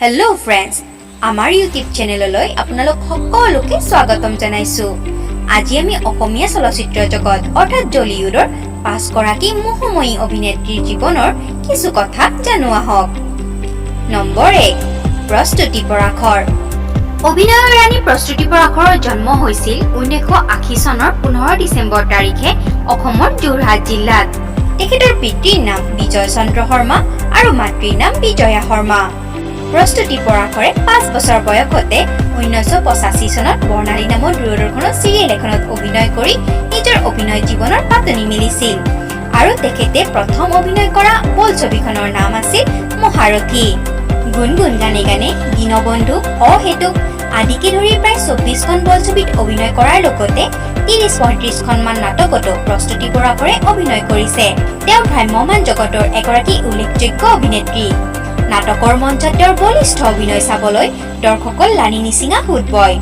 Hello' friends, আমাৰ YouTube চেনেললৈ আপোনালোক সকলোকে স্বাগতম জনাইছোঁ। আজি আমি অসমীয়া চলচ্চিত্ৰ জগত অৰ্থাৎ জলিউডৰ 5গৰাকী মোহময়ী অভিনেত্ৰীৰ জীৱনৰ কিছু কথা জানো আহক। নম্বৰ 1, প্ৰস্তুতি পৰাশৰ। অভিনয়ৰ ৰাণী প্ৰস্তুতি পৰাশৰৰ জন্ম হৈছিল 1980 চনৰ 15 ডিচেম্বৰ তাৰিখে অসমৰ যোৰহাট জিলাত। তেখেতৰ পিতৃৰ নাম বিজয় চন্দ্ৰ শৰ্মা আৰু মাতৃৰ নাম বিজয়া শৰ্মা। প্ৰস্তুতি পৰাশৰে 5 বছৰ বয়সতে 1985 চনত বৰ্ণালী নামৰ দূৰদৰ্শনৰ চিৰিয়েল এখনত অভিনয় কৰি নিজৰ অভিনয় জীৱনৰ পাতনি মেলিছিল আৰু তেখেতে প্ৰথম অভিনয় কৰা বোলছবিখনৰ নাম আছিল মহাৰথী। গুণগুণ গানে গানে, দীনবন্ধু, অহেতুক আদিকে ধৰি প্ৰায় 24খন বোলছবিত অভিনয় কৰাৰ লগতে 30-35খনমান নাটকতো প্ৰস্তুতি পৰাশৰে অভিনয় কৰিছে। তেওঁ ভ্ৰাম্যমাণ জগতৰ এগৰাকী উল্লেখযোগ্য অভিনেত্ৰী। নাটকৰ মঞ্চত তেওঁৰ বলিষ্ঠ অভিনয় চাবলৈ দৰ্শকৰ লানি নিচিঙা সোঁত বয়।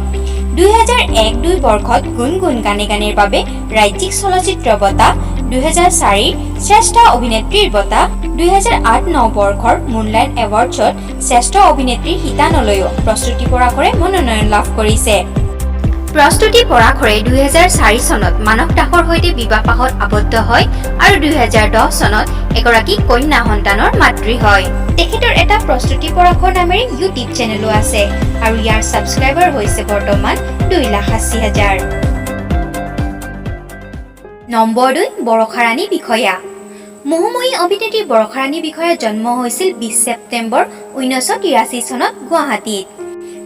2001-2 বৰ্ষত গুণগুণ গানে গানেৰ বাবে ৰাজ্যিক চলচ্চিত্ৰ বঁটা, 2004 শ্ৰেষ্ঠ অভিনেত্ৰীৰ বঁটা, 2008-9 বৰ্ষৰ মুনলাইট এৱাৰ্ডছত শ্ৰেষ্ঠ অভিনেত্ৰীৰ শিতানলৈও প্ৰস্তুতি পৰাশৰে মনোনয়ন লাভ কৰিছে। প্ৰস্তুতি পৰাশৰে 2004 চনত মানস দাসৰ সৈতে বিবাহপাশত আবদ্ধ হয় আৰু 2010 চনত এগৰাকী কন্যা সন্তানৰ মাতৃ হয়। তেখেতৰ এটা প্ৰস্তুতি পৰাশৰ নামেৰে ইউটিউব চেনেলো আছে আৰু ইয়াৰ ছাবস্ক্ৰাইবাৰ হৈছে বৰ্তমান 2,80,000। নম্বৰ 2, বৰষা ৰাণী বিষয়া। মোহময়ী অভিনেত্ৰী বৰষা ৰাণী বিষয়াৰ জন্ম হৈছিল 20 ছেপ্টেম্বৰ 1983 চনত গুৱাহাটীত।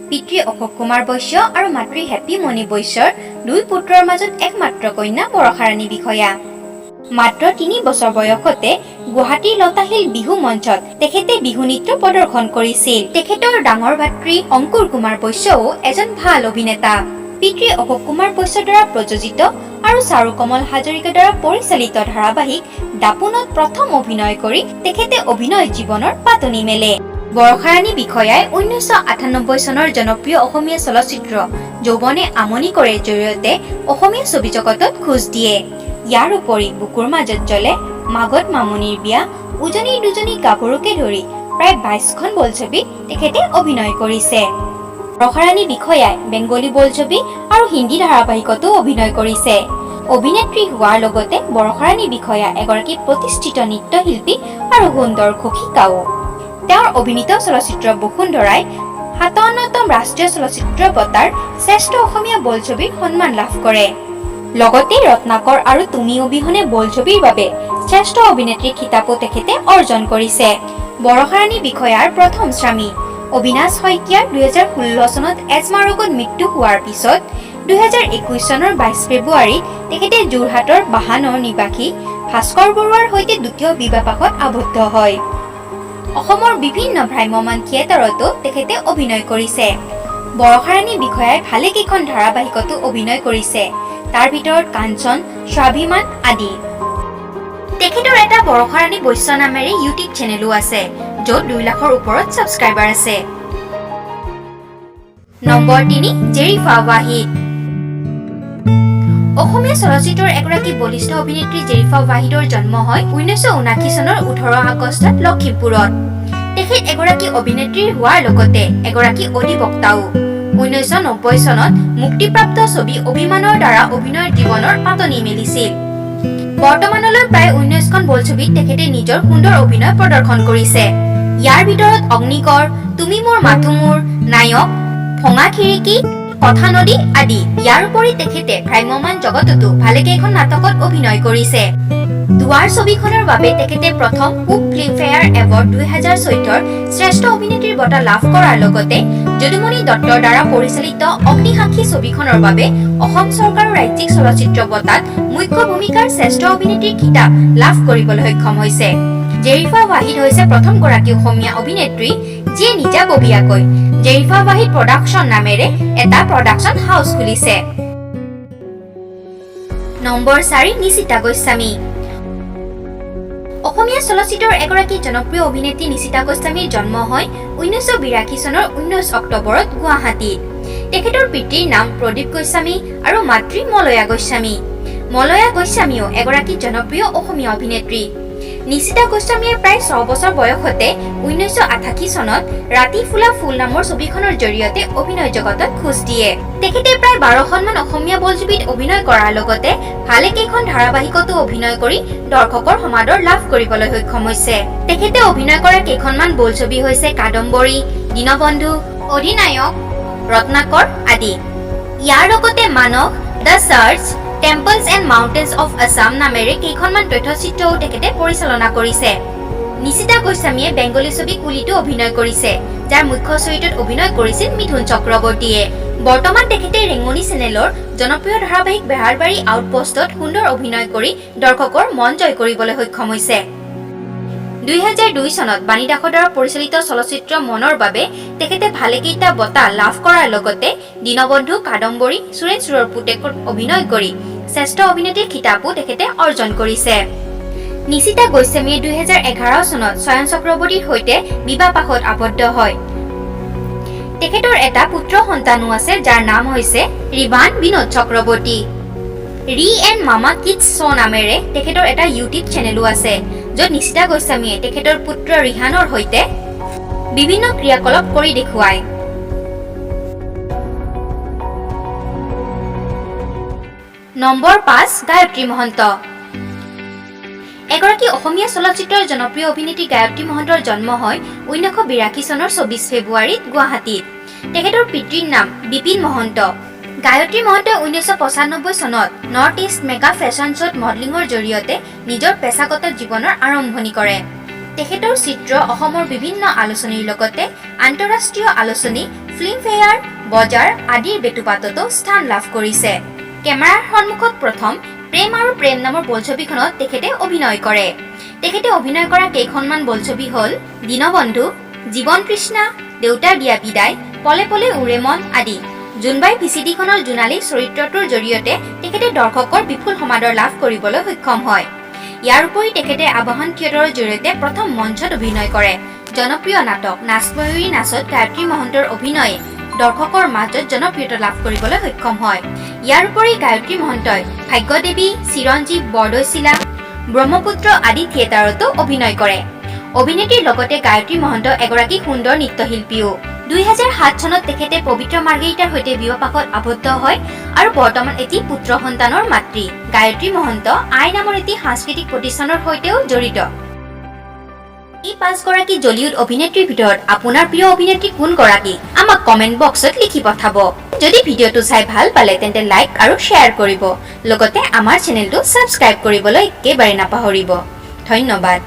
পিতৃ অশোক কুমাৰ বৈশ্য আৰু মাতৃ হেপী মণি বৈশ্যৰ 2 পুত্ৰৰ মাজত একমাত্ৰ কন্যা বৰষা ৰাণী বিষয়া। মাত্ৰ 3 বছৰ বয়সতে গুৱাহাটীৰ লতাশিল বিহু মঞ্চত তেখেতে বিহু নৃত্য প্ৰদৰ্শন কৰিছিল। তেখেতৰ ডাঙৰ ভাতৃ অংকুৰ কুমাৰ বৈশ্যও এজন ভাল অভিনেতা। পিতৃ অশোক কুমাৰ বৈশ্যৰ দ্বাৰা প্ৰযোজিত আৰু চাৰুকমল হাজৰিকাৰ দ্বাৰা পৰিচালিত ধাৰাবাহিক দাপোনত প্ৰথম অভিনয় কৰি তেখেতে অভিনয় জীৱনৰ পাতনি মেলে। বৰষা ৰাণী বিষয়াই 1998 চনৰ জনপ্ৰিয় অসমীয়া চলচ্চিত্ৰ যৌৱনে আমনি কৰে জৰিয়তে অসমীয়া ছবি জগতত খোজ দিয়ে। ইয়াৰ উপৰি বুকুৰ মাজত জ্বলে, মাঘত মামনিৰ বিয়া, উজনিৰ দুজনী গাভৰুকে ধৰি প্ৰায় 22খন বোলছবিত তেখেতে অভিনয় কৰিছে। বৰষা ৰাণী বিষয়াই বেংগলী বোলছবি আৰু হিন্দী ধাৰাবাহিকতো অভিনয় কৰিছে। অভিনেত্ৰী হোৱাৰ লগতে বৰষা ৰাণী বিষয়া এগৰাকী প্ৰতিষ্ঠিত নৃত্যশিল্পী আৰু সুন্দৰ ঘোষিকাও। তেওঁৰ অভিনীত চলচ্চিত্ৰ বসুন্ধৰাই 57তম ৰাষ্ট্ৰীয় চলচ্চিত্ৰ বঁটাৰ শ্ৰেষ্ঠ অসমীয়া বোলছবিৰ সন্মান লাভ কৰে। লগতে ৰত্নাকৰ আৰু তুমি অবিহনে বোলছবিৰ বাবে শ্ৰেষ্ঠ অভিনেত্ৰীৰ খিতাপো তেখেতে অৰ্জন কৰিছে। বৰষা ৰাণী বিষয়াৰ প্ৰথম স্বামী অবিনাশ শইকীয়াৰ 2016 চনত এজমা ৰোগত মৃত্যু হোৱাৰ পিছত 2021 চনৰ 22 ফেব্ৰুৱাৰীত তেখেতে যোৰহাটৰ বাহানৰ নিবাসী ভাস্কৰ বৰুৱাৰ সৈতে দ্বিতীয় বিবাহপাশত আবদ্ধ হয়। অসমৰ বিভিন্ন ভ্ৰাম্যমাণ থিয়েটাৰতো তেখেতে অভিনয় কৰিছে। বৰষা ৰাণী বিষয়াই ভালেকেইখন ধাৰাবাহিকতো অভিনয় কৰিছে, তাৰ ভিতৰত কাঞ্চন, স্বাভিমান আদি। তেখেতৰ এটা বৰষা ৰাণী বৈশ্য নামেৰে ইউটিউব চেনেলো আছে, য'ত 2 লাখৰ ওপৰত ছাবস্ক্ৰাইবাৰ আছে। নম্বৰ 3, জেৰিফা ৱাহিদ। অসমীয়া চলচ্চিত্ৰৰ এগৰাকী বলিষ্ঠ অভিনেত্ৰী জেৰিফা ৱাহিদৰ জন্ম হয় 1979 চনৰ 18 আগষ্টত লখিমপুৰত। তেখেত এগৰাকী অভিনেত্ৰী হোৱাৰ লগতে এগৰাকী অধিবক্তাও। 1990 চনত মুক্তিপ্ৰাপ্ত ছবি অভিমানৰ দ্বাৰা অভিনয় জীৱনৰ পাতনি মেলিছিল। বৰ্তমানলৈ প্ৰায় 19খন বোলছবিত তেখেতে নিজৰ সুন্দৰ অভিনয় প্ৰদৰ্শন কৰিছে। ইয়াৰ ভিতৰত অগ্নিগড়, তুমি মোৰ মাথো মোৰ, নায়ক, ভঙা খিৰিকী, কথা নদী আদি। ইয়াৰ উপৰি তেখেতে ভ্ৰাম্যমাণ জগততো ভালেকেইখন নাটকত অভিনয় কৰিছে। দুৱাৰ ছবিখনৰ বাবে তেখেতে প্ৰথম পূব ফিল্মফেয়াৰ এৱাৰ্ড 2014ৰ শ্ৰেষ্ঠ অভিনেত্ৰীৰ বঁটা লাভ কৰাৰ লগতে যদুমণি দত্তৰ দ্বাৰা পৰিচালিত অগ্নিসাক্ষী ছবিখনৰ বাবে অসম চৰকাৰৰ ৰাজ্যিক চলচ্চিত্ৰ বঁটাত মুখ্য ভূমিকাৰ শ্ৰেষ্ঠ অভিনেত্ৰীৰ খিতাপ লাভ কৰিবলৈ সক্ষম হৈছে। জেৰিফা ৱাহিদ হৈছে প্ৰথমগৰাকী অসমীয়া অভিনেত্ৰী যিয়ে নিজাববীয়াকৈ জেৰিফা ৱাহিদ প্ৰডাকশ্যন নামেৰে এটা প্ৰডাকশ্যন হাউচ খুলিছে। নম্বৰ 4, নিশিতা গোস্বামী। অসমীয়া চলচ্চিত্ৰৰ এগৰাকী জনপ্ৰিয় অভিনেত্ৰী নিশিতা গোস্বামীৰ জন্ম হয় 1982 চনৰ 19 অক্টোবৰত গুৱাহাটীত। তেখেতৰ পিতৃৰ নাম প্ৰদীপ গোস্বামী আৰু মাতৃ মলয়া গোস্বামী। মলয়া গোস্বামীও এগৰাকী জনপ্ৰিয় অসমীয়া অভিনেত্ৰী। নিশিতা গোস্বামীয়ে প্ৰায় 6 বছৰ বয়সতে 1988 চনত ৰাতি ফুলা ফুল নামৰ ছবিখনৰ জৰিয়তে অভিনয় জগতত খোজ দিয়ে। তেখেতে প্ৰায় 12খনমান অসমীয়া বোলছবিত অভিনয় কৰাৰ লগতে ভালেকেইখন ধাৰাবাহিকতো অভিনয় কৰি দৰ্শকৰ সমাদৰ লাভ কৰিবলৈ সক্ষম হৈছে। তেখেতে অভিনয় কৰা কেইখনমান বোলছবি হৈছে কাদম্বৰী, দীনবন্ধু, অধিনায়ক, ৰত্নাকৰ আদি। ইয়াৰ লগতে Manas, the church, temples and mountains of Assam নামেৰে কেইখনমান তথ্যচিত্ৰও তেখেতে পৰিচালনা কৰিছে। নিশিতা গোস্বামীয়ে বেংগলী ছবি কুলিতো অভিনয় কৰিছে, যাৰ মুখ্য চৰিত্ৰত অভিনয় কৰিছিল মিথুন চক্ৰৱৰ্তীয়ে। বৰ্তমান তেখেতে ৰেঙনি চেনেলৰ জনপ্ৰিয় ধাৰাবাহিক বেহাৰবাৰী আউটপোষ্টত সুন্দৰ অভিনয় কৰি দৰ্শকৰ মন জয় কৰিবলৈ সক্ষম হৈছে। 2002 চনত বাণী দাসৰ দ্বাৰা পৰিচালিত চলচ্চিত্ৰ মনৰ বাবে তেখেতে ভালেকেইটা বঁটা লাভ কৰাৰ লগতে দীনবন্ধু, কাদম্বৰী, সুৰেশ চুৰৰ পুতেকত অভিনয় কৰি শ্ৰেষ্ঠ অভিনেত্ৰীৰ খিতাপো তেখেতে অৰ্জন কৰিছে। নিশিতা গোস্বামীয়ে 2011 চনত স্বয়ন চক্ৰৱৰ্তীৰ সৈতে বিবাহপাশত আবদ্ধ হয়। তেখেতৰ এটা পুত্ৰ সন্তানো আছে, যাৰ নাম হৈছে ৰিবান বিনোদ চক্ৰৱৰ্তী। ৰি এণ্ড মামা কিডছ শ্ব' নামেৰে তেখেতৰ এটা ইউটিউব চেনেলো আছে, য'ত নিশিতা গোস্বামীয়ে তেখেতৰ পুত্ৰ ৰিহানৰ সৈতে বিভিন্ন ক্ৰিয়াকলাপ কৰি দেখুৱায়। নম্বৰ 5, গায়ত্ৰী মহন্ত। এগৰাকী অসমীয়া চলচ্চিত্ৰৰ জনপ্ৰিয় অভিনেত্ৰী গায়ত্ৰী মহন্তৰ জন্ম হয় 1982 চনৰ 24 ফেব্ৰুৱাৰীত গুৱাহাটীত। তেখেতৰ পিতৃৰ নাম বিপিন মহন্ত। গায়ত্ৰী মহন্তই 1995 চনত নৰ্থ ইষ্ট মেগা ফেশ্বন শ্ব'ত মডেলিঙৰ জৰিয়তে নিজৰ পেছাগত জীৱনৰ আৰম্ভণি কৰে। তেখেতৰ চিত্ৰ অসমৰ বিভিন্ন আলোচনীৰ লগতে আন্তঃৰাষ্ট্ৰীয় আলোচনী, ফিল্মফেয়াৰ, বজাৰ আদিৰ বেটুপাততো স্থান লাভ কৰিছে। কেমেৰাৰ সন্মুখত প্ৰথম প্ৰেম আৰু প্ৰেম নামৰ বোলছবিখনত তেখেতে অভিনয় কৰে। তেখেতে অভিনয় কৰা কেইখনমান বোলছবি হ'ল দীনবন্ধু, জীৱন তৃষ্ণা, দেউতাৰ দিয়া বিদায়, পলে পলে উৰে মন আদি। জোনবাই ভিচিডিখনৰ জোনালী চৰিত্ৰটোৰ জৰিয়তে তেখেতে দৰ্শকৰ বিপুল সমাদৰ লাভ কৰিবলৈ সক্ষম হয়। ইয়াৰ উপৰি তেখেতে আবাহন থিয়েটাৰৰ জৰিয়তে প্ৰথম মঞ্চত অভিনয় কৰে। জনপ্ৰিয় নাটক নাচময়ূৰী নাচত গায়ত্ৰী মহন্তৰ অভিনয়ে দৰ্শকৰ মাজত জনপ্ৰিয়তা লাভ কৰিবলৈ সক্ষম হয়। ইয়াৰ উপৰি গায়ত্ৰী মহন্তই ভাগ্যদেৱী, চিৰঞ্জীৱ, বৰদৈচিলা, ব্ৰহ্মপুত্ৰ আদি থিয়েটাৰতো অভিনয় কৰে। অভিনেত্ৰীৰ লগতে গায়ত্ৰী মহন্ত এগৰাকী সুন্দৰ নৃত্যশিল্পীও। 2007 চনত তেখেতে পবিত্ৰ মাৰ্গেৰিটাৰ সৈতে বিবাহপাশত আবদ্ধ হয় আৰু বৰ্তমান এটি পুত্ৰ সন্তানৰ মাতৃ। গায়ত্ৰী মহন্ত আই নামৰ এটি সাংস্কৃতিক প্ৰতিষ্ঠানৰ সৈতেও জড়িত। এই 5 গৰাকী জলিউড অভিনেত্ৰীৰ ভিতৰত আপোনাৰ প্ৰিয় অভিনেত্ৰী কোন গৰাকী আমাক কমেন্ট বক্সত লিখি পঠাব। যদি ভিডিঅ'টো চাই ভাল পালে তেন্তে লাইক আৰু শ্বেয়াৰ কৰিব। লগতে আমাৰ চেনেলটো ছাবস্ক্ৰাইব কৰিবলৈ একেবাৰে নাপাহৰিব। ধন্যবাদ।